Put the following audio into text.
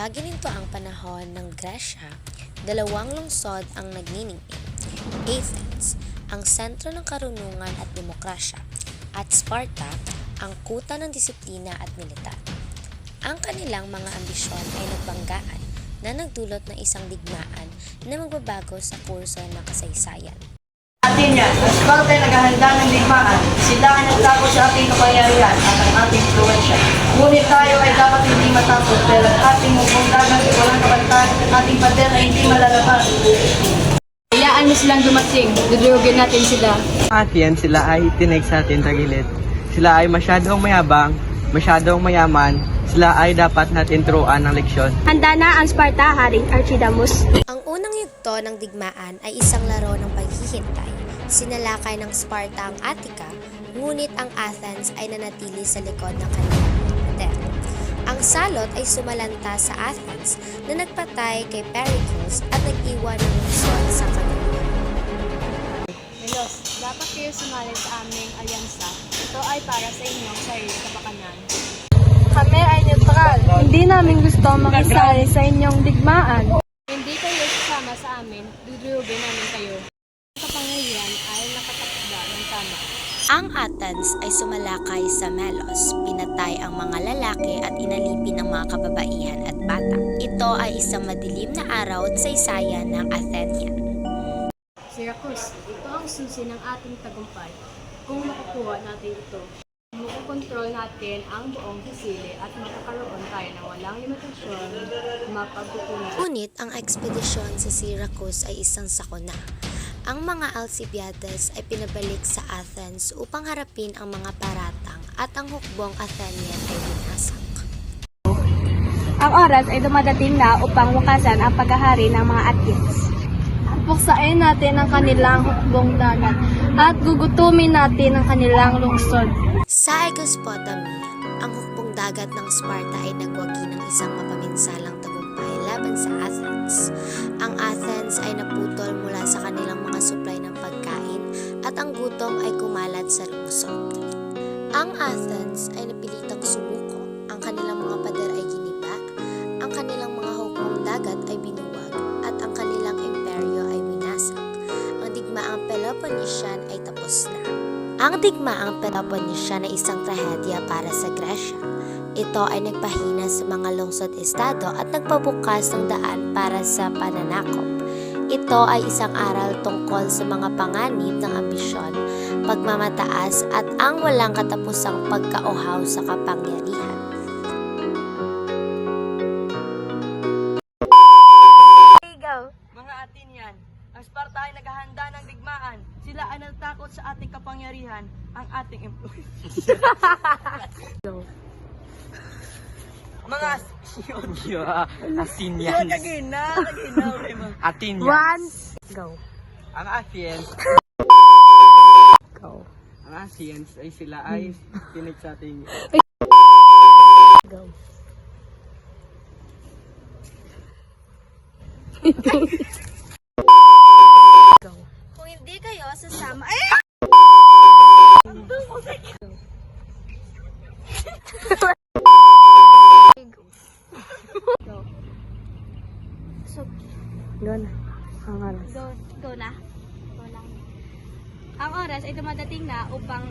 Sa ginintoang panahon ng Gresya, dalawang lungsod ang nagniningning. Athens, ang sentro ng karunungan at demokrasya, at Sparta, ang kuta ng disiplina at militar. Ang kanilang mga ambisyon ay nagbanggaan na nagdulot ng isang digmaan na magbabago sa kurso ng kasaysayan. Atin yan, ang Sparta ay naghahanda ng digmaan. Sila ay nagtago sa ating kapangyarihan at ang ating influensya. Ngunit tayo ay dapat hindi matakot dahil ang ating mupuntahan ay walang kapantahan at ang ating pader ay hindi malalabas. Hayaan mo silang dumating, dudurugin natin sila. At yan, sila ay tinig sa atin tagilid. Sila ay masyadong mayabang, masyadong mayaman. Sila ay dapat natin turuan ng leksyon. Handa na ang Sparta, Haring Archidamus. Ang unang yugto ng digmaan ay isang laro ng paghihintay. Sinalakay ng Sparta ang Attica, ngunit ang Athens ay nanatili sa likod ng kanilang pader. Ang salot ay sumalanta sa Athens na nagpatay kay Pericles at nag-iwan ng lungsod sa kanila. Melos, dapat kayo sumali sa aming alyansa. Ito ay para sa inyong sariling kapakanan. Kami ay neutral. Hindi namin gusto makisali sa inyong digmaan. Hindi kayo sasama sa amin, dudurugin namin kayo. Ang kapangyarihan ay nakatakda ng tama. Ang Athens ay sumalakay sa Melos, pinatay ang mga lalaki at inalipin ng mga kababaihan at bata. Ito ay isang madilim na araw at saysayan ng Athenian. Syracuse, ito ang susi ng ating tagumpay. Kung makukuha natin ito, makukontrol natin ang buong Sicily at makakaroon tayo ng walang limitasyon mapagkukunan. Ngunit ang ekspedisyon sa Syracuse ay isang sakuna. Ang mga Alcibiades ay pinabalik sa Athens upang harapin ang mga paratang at ang hukbong Athenian ay binasak. Ang oras ay dumadating na upang wakasan ang paghahari ng mga Athens. Puksain natin ang kanilang hukbong dagat at gugutumin natin ang kanilang lungsod. Sa Aegospotami, ang hukbong dagat ng Sparta ay nagwagi ng isang mapaminsalang tagumpay laban sa Athens. Ang Athens ay naputol mula sa kanilang mga supply ng pagkain at ang gutom ay kumalat sa lungsod. Ang Athens ay napilitang sumuko, ang kanilang mga pader ay giniba, ang kanilang mga hukbong dagat ay binuwag, at ang kanilang imperyo ay winasak. Ang digmaang Peloponnesian ay tapos na. Ang digmaang Peloponnesian ay isang trahedya para sa Gresya. Ito ay nagpahina sa mga lungsod-estado at nagpabukas ng daan para sa pananakop. Ito ay isang aral tungkol sa mga panganib ng ambisyon, pagmamataas at ang walang katapusang pagkauhaw sa kapangyarihan. Mga Athenian, ang Sparta ay naghahanda ng digmaan. Sila ay natakot sa ating kapangyarihan, ang ating influensya. Mga Athenians. Athenians. Go. Ang Athens. Go. Ang Athens ay sila ay tinig sa ating... Go. Kung hindi kayo sasama... Go na. Ang oras. Go na. Go lang. Ang oras ay dumadating na upang